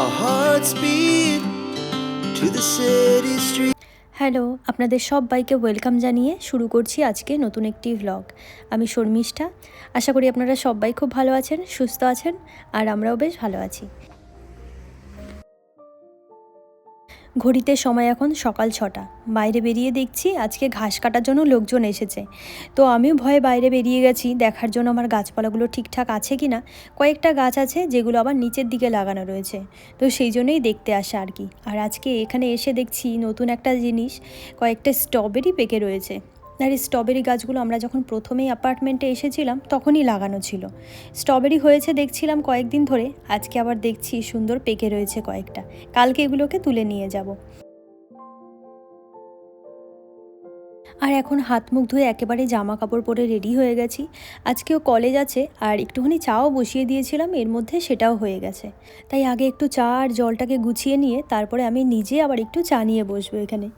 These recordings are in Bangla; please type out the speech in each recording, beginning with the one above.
Our hearts beat to the city street. Hello, আপনাদের সবাইকে ওয়েলকাম জানিয়ে শুরু করছি আজকে নতুন একটি ভ্লগ। আমি শর্মিষ্ঠা। আশা করি আপনারা সবাই খুব ভালো আছেন, সুস্থ আছেন, আর আমরাও বেশ ভালো আছি। ঘড়িতে সময় এখন সকাল 6টা। বাইরে বেরিয়ে দেখছি আজকে ঘাস কাটার জন্য লোকজন এসেছে। তো আমিও ভয়ে বাইরে বেরিয়ে গেছি দেখার জন্য আমার গাছপালাগুলো ঠিকঠাক আছে কি না। কয়েকটা গাছ আছে যেগুলো আবার নিচের দিকে লাগানো রয়েছে, তো সেই জন্যই দেখতে আসা আর কি। আর আজকে এখানে এসে দেখছি নতুন একটা জিনিস, কয়েকটা স্ট্রবেরি পেকে রয়েছে। আর এই স্ট্রবেরি গাছগুলো আমরা যখন প্রথমেই অ্যাপার্টমেন্টে এসেছিলাম তখনই লাগানো ছিল। স্ট্রবেরি হয়েছে দেখছিলাম কয়েকদিন ধরে, আজকে আবার দেখছি সুন্দর পেকে রয়েছে কয়েকটা। কালকে এগুলোকে তুলে নিয়ে যাব। আর এখন হাত মুখ ধুয়ে একেবারে জামা কাপড় পরে রেডি হয়ে গেছি। আজকেও কলেজ আছে, আর একটুখানি চাও বসিয়ে দিয়েছিলাম, এর মধ্যে সেটাও হয়ে গেছে। তাই আগে একটু চা আর জলটাকে গুছিয়ে নিয়ে তারপরে আমি নিজে আবার একটু চা নিয়ে বসবো এখানে।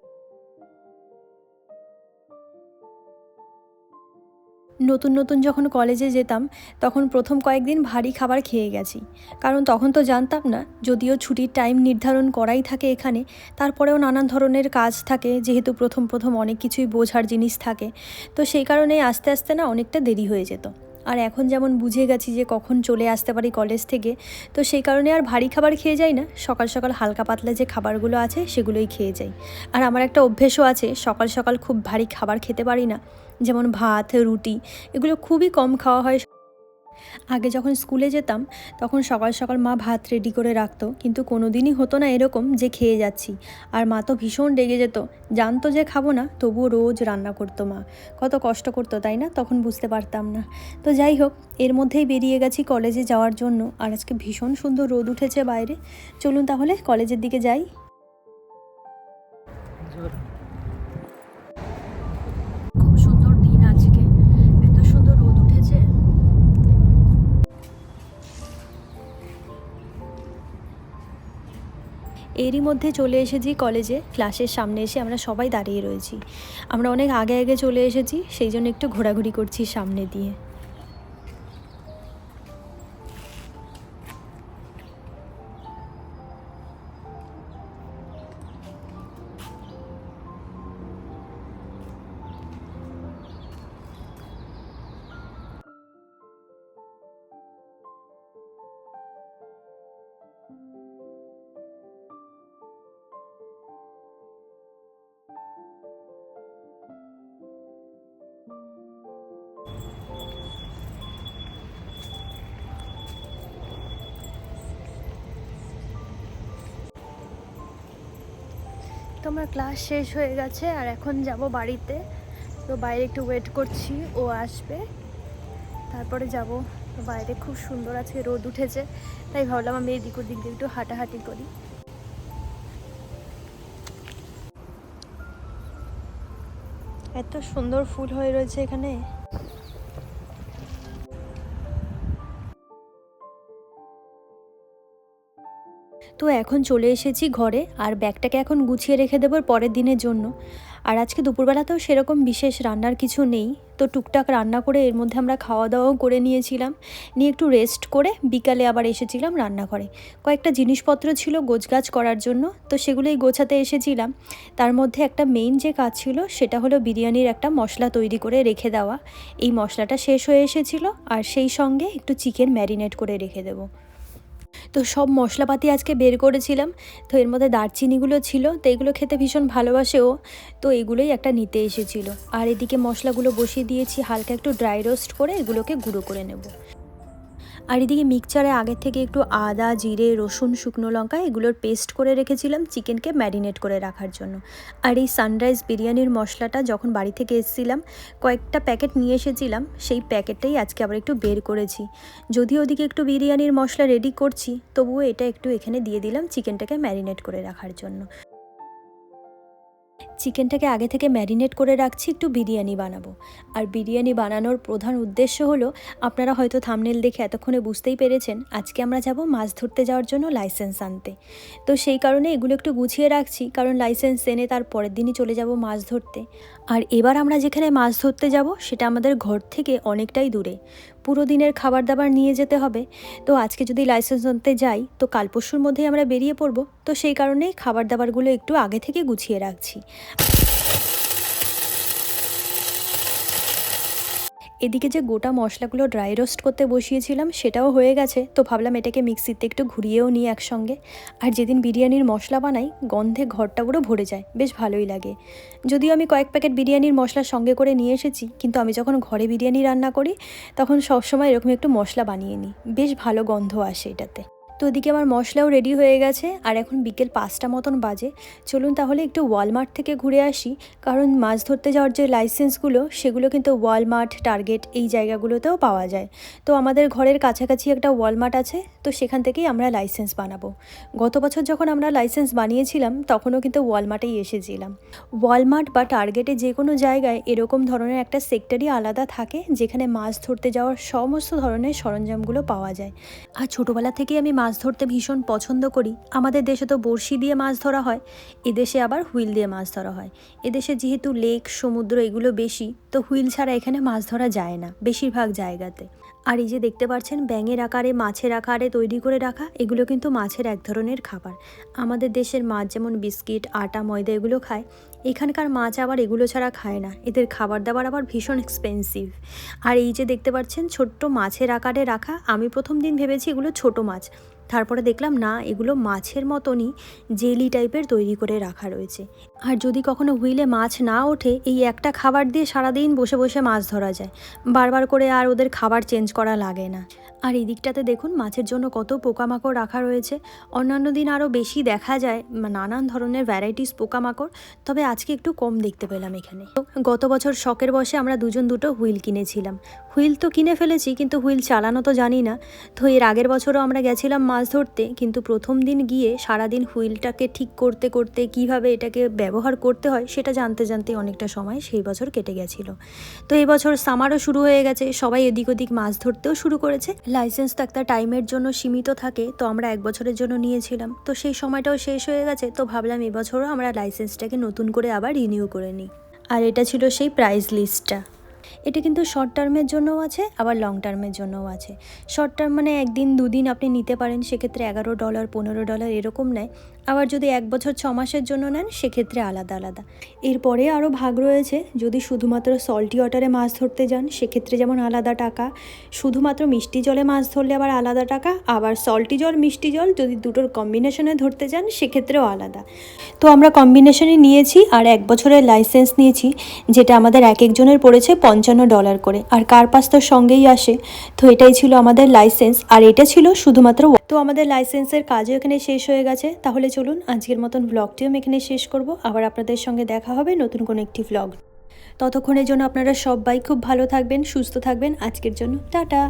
নতুন নতুন যখন কলেজে যেতাম তখন প্রথম কয়েকদিন ভারী খাবার খেয়ে গেছি, কারণ তখন তো জানতাম না, যদিও ছুটির টাইম নির্ধারণ করাই থাকে এখানে, তারপরেও নানান ধরনের কাজ থাকে, যেহেতু প্রথম প্রথম অনেক কিছুই বোঝার জিনিস থাকে, তো সেই কারণে আস্তে আস্তে না অনেকটা দেরি হয়ে যেত। আর এখন যেমন বুঝে গেছি যে কখন চলে আসতে পারি কলেজ থেকে, তো সেই কারণে আর ভারী খাবার খেয়ে যাই না, সকাল সকাল হালকা পাতলা যে খাবারগুলো আছে সেগুলোই খেয়ে যাই। আর আমার একটা অভ্যেসও আছে, সকাল সকাল খুব ভারী খাবার খেতে পারি না, যেমন ভাত, রুটি, এগুলো খুবই কম খাওয়া হয়। আগে যখন স্কুলে যেতাম তখন সকাল সকাল মা ভাত রেডি করে রাখতো, কিন্তু কোনো দিনই হতো না এরকম যে খেয়ে যাচ্ছি। আর মা তো ভীষণ রেগে যেত, জানতো যে খাবো না, তবুও রোজ রান্না করতো মা। কত কষ্ট করতো তাই না, তখন বুঝতে পারতাম না। তো যাই হোক, এর মধ্যেই বেরিয়ে গেছি কলেজে যাওয়ার জন্য। আর আজকে ভীষণ সুন্দর রোদ উঠেছে বাইরে। চলুন তাহলে কলেজের দিকে যাই। খুব সুন্দর দিন আজকে, এত সুন্দর রোদ উঠেছে। এরই মধ্যে চলে এসেছি কলেজে। ক্লাসের সামনে এসে আমরা সবাই দাঁড়িয়ে রয়েছি। আমরা অনেক আগে আগে চলে এসেছি, সেই জন্য একটু ঘোরাঘুরি করছি সামনে দিয়ে। তো আমার ক্লাস শেষ হয়ে গেছে আর এখন যাব বাড়িতে। তো বাইরে একটু ওয়েট করছি, ও আসবে তারপরে যাব। তো বাইরে খুব সুন্দর আছে, রোদ উঠেছে, তাই ভাবলাম আমি এদিক ওদিক দিয়ে একটু হাঁটাহাঁটি করি। এত সুন্দর ফুল হয়ে রয়েছে এখানে। তো এখন চলে এসেছি ঘরে, আর ব্যাগটাকে এখন গুছিয়ে রেখে দেবো পরের দিনের জন্য। আর আজকে দুপুরবেলাতেও সেরকম বিশেষ রান্নার কিছু নেই, তো টুকটাক রান্না করে এর মধ্যে আমরা খাওয়া দাওয়াও করে নিয়েছিলাম। নিয়ে একটু রেস্ট করে বিকালে আবার এসেছিলাম রান্নাঘরে। কয়েকটা জিনিসপত্র ছিল গোছগাছ করার জন্য, তো সেগুলোই গোছাতে এসেছিলাম। তার মধ্যে একটা মেইন যে কাজ ছিল সেটা হলো বিরিয়ানির একটা মশলা তৈরি করে রেখে দেওয়া। এই মশলাটা শেষ হয়ে এসেছিলো, আর সেই সঙ্গে একটু চিকেন ম্যারিনেট করে রেখে দেবো। তো সব মশলাপাতি আজকে বের করেছিলাম। তো এর মধ্যে দারচিনিগুলো ছিল, তো এগুলো খেতে ভীষণ ভালোবাসে ও, তো এগুলোই একটা নিতে এসেছিলো। আর এদিকে মশলাগুলো বসিয়ে দিয়েছি হালকা একটু ড্রাই রোস্ট করে, এগুলোকে গুঁড়ো করে নেব। আর এদিকে মিক্সচারে আগের থেকে একটু আদা, জিরে, রসুন, শুকনো লঙ্কা এগুলোর পেস্ট করে রেখেছিলাম চিকেনকে ম্যারিনেট করে রাখার জন্য। আর এই সানরাইজ বিরিয়ানির মশলাটা যখন বাড়ি থেকে এসেছিলাম কয়েকটা প্যাকেট নিয়ে এসেছিলাম, সেই প্যাকেটটাই আজকে আবার একটু বের করেছি। যদিও ওদিকে একটু বিরিয়ানির মশলা রেডি করছি, তবুও এটা একটু এখানে দিয়ে দিলাম চিকেনটাকে ম্যারিনেট করে রাখার জন্য। চিকেনটাকে আগে থেকে ম্যারিনেট করে রাখছি, একটু বিরিয়ানি বানাবো। আর বিরিয়ানি বানানোর প্রধান উদ্দেশ্য হলো, আপনারা হয়তো থাম্বনেল দেখে এতক্ষণে বুঝতেই পেরেছেন, আজকে আমরা যাব মাছ ধরতে যাওয়ার জন্য লাইসেন্স আনতে। তো সেই কারণে এগুলো একটু গুছিয়ে রাখছি, কারণ লাইসেন্স এনে তার পরের দিনই চলে যাব মাছ ধরতে। আর এবার আমরা যেখানে মাছ ধরতে যাব সেটা আমাদের ঘর থেকে অনেকটাই দূরে, পুরো দিনের খাবার দাবার নিয়ে যেতে হবে। তো আজকে যদি লাইসেন্স আনতে যাই তো কাল পরশুর মধ্যেই আমরা বেরিয়ে পড়বো। তো সেই কারণেই খাবার দাবারগুলো একটু আগে থেকে গুছিয়ে রাখছি। এদিকে যে গোটা মশলাগুলো ড্রাই রোস্ট করতে বসিয়েছিলাম সেটাও হয়ে গেছে, তো ভাবলাম এটাকে মিক্সিতে একটু ঘুরিয়েও নিই একসঙ্গে। আর যেদিন বিরিয়ানির মশলা বানাই গন্ধে ঘরটা পুরো ভরে যায়, বেশ ভালোই লাগে। যদিও আমি কয়েক প্যাকেট বিরিয়ানির মশলা সঙ্গে করে নিয়ে এসেছি, কিন্তু আমি যখন ঘরে বিরিয়ানি রান্না করি তখন সবসময় এরকম একটু মশলা বানিয়ে নিই, বেশ ভালো গন্ধ আসে এটাতে। তো ওদিকে আমার মশলাও রেডি হয়ে গেছে, আর এখন বিকেল 5টা মতন বাজে। চলুন তাহলে একটু ওয়ালমার্ট থেকে ঘুরে আসি, কারণ মাছ ধরতে যাওয়ার যে লাইসেন্সগুলো সেগুলো কিন্তু ওয়ালমার্ট, টার্গেট এই জায়গাগুলোতেও পাওয়া যায়। তো আমাদের ঘরের কাছাকাছি একটা ওয়ালমার্ট আছে, তো সেখান থেকেই আমরা লাইসেন্স বানাবো। গত বছর যখন আমরা লাইসেন্স বানিয়েছিলাম তখনও কিন্তু ওয়ালমার্টেই এসেছিলাম। ওয়ালমার্ট বা টার্গেটে যে কোনো জায়গায় এরকম ধরনের একটা সেক্টরই আলাদা থাকে, যেখানে মাছ ধরতে যাওয়ার সমস্ত ধরনের সরঞ্জামগুলো পাওয়া যায়। আর ছোটোবেলা থেকেই আমি মাছ ধরতে ভীষণ পছন্দ করি। আমাদের দেশে তো বড়শি দিয়ে মাছ ধরা হয়, এদেশে আবার হুইল দিয়ে মাছ ধরা হয়। এদেশে যেহেতু লেক, সমুদ্র এগুলো বেশি, তো হুইল ছাড়া এখানে মাছ ধরা যায় না বেশিরভাগ জায়গাতে। আর এই যে দেখতে পাচ্ছেন ব্যাঙের আকারে, মাছের আকারে তৈরি করে রাখা, এগুলো কিন্তু মাছের এক ধরনের খাবার। আমাদের দেশের মাছ যেমন বিস্কিট, আটা, ময়দা এগুলো খায়, এখানকার মাছ আবার এগুলো ছাড়া খায় না। এদের খাবার দাবার আবার ভীষণ এক্সপেন্সিভ। আর এই যে দেখতে পাচ্ছেন ছোট্ট মাছের আকারে রাখা, আমি প্রথম দিন ভেবেছি এগুলো ছোট মাছ, তারপরে দেখলাম না, এগুলো মাছের মতনই জেলি টাইপের তৈরি করে রাখা রয়েছে। আর যদি কখনো হুইলে মাছ না ওঠে, এই একটা খাবার দিয়ে সারাদিন বসে বসে মাছ ধরা যায়, বারবার করে আর ওদের খাবার চেঞ্জ করা লাগে না। আর এই দিকটাতে দেখুন মাছের জন্য কত পোকামাকড় রাখা রয়েছে। অন্যান্য দিন আরও বেশি দেখা যায় নানান ধরনের ভ্যারাইটিস পোকামাকড়, তবে আজকে একটু কম দেখতে পেলাম এখানে। গত বছর শখের বসে আমরা দুটো হুইল কিনেছিলাম। হুইল তো কিনে ফেলেছি, কিন্তু হুইল চালানো তো জানি না। তো এর আগের বছরও আমরা গেছিলাম মাছ ধরতে, কিন্তু প্রথম দিন গিয়ে সারাদিন হুইলটাকে ঠিক করতে করতে কীভাবে এটাকে ব্যবহার করতে হয় সেটা জানতে জানতে অনেকটা সময় সেই বছর কেটে গেছিলো। তো এই বছর সামারও শুরু হয়ে গেছে, সবাই এদিক ওদিক মাছ ধরতেও শুরু করেছে। লাইসেন্স তো একটা টাইমের জন্য সীমিত থাকে, তো আমরা 1 বছরের জন্য নিয়েছিলাম, তো সেই সময়টাও শেষ হয়ে গেছে। তো ভাবলাম এবছরও আমরা লাইসেন্সটাকে নতুন করে আবার রিনিউ করে নিই। আর এটা ছিল সেই প্রাইস লিস্টটা। এটা কিন্তু শর্ট টার্মের জন্যও আছে, আবার লং টার্মের জন্যও আছে। শর্ট টার্ম মানে 1 দিন 2 দিন আপনি নিতে পারেন, সেক্ষেত্রে $11, $15 এরকম নেয়। আবার যদি 1 বছর 6 মাসের জন্য নেন সেক্ষেত্রে আলাদা আলাদা। এরপরে আরও ভাগ রয়েছে, যদি শুধুমাত্র সল্টি ওয়াটারে মাছ ধরতে যান সেক্ষেত্রে যেমন আলাদা টাকা, শুধুমাত্র মিষ্টি জলে মাছ ধরলে আবার আলাদা টাকা, আবার সল্টি জল, মিষ্টি জল যদি দুটোর কম্বিনেশনে ধরতে যান সেক্ষেত্রেও আলাদা। তো আমরা কম্বিনেশনই নিয়েছি, আর 1 বছরের লাইসেন্স নিয়েছি, যেটা আমাদের এক একজনের পড়েছে $55 করে, আর কার পাস তো সঙ্গেই আসে। তো এটাই ছিল আমাদের লাইসেন্স, আর এটা ছিল শুধুমাত্র। তো আমাদের লাইসেন্সের কাজও এখানে শেষ হয়ে গেছে। তাহলে চলুন আজকের মতন ব্লগটিও আমি এখানে শেষ করব। আবার আপনাদের সঙ্গে দেখা হবে নতুন কোনো একটি ব্লগ। ততক্ষণের জন্য আপনারা সবাই খুব ভালো থাকবেন, সুস্থ থাকবেন। আজকের জন্য টাটা।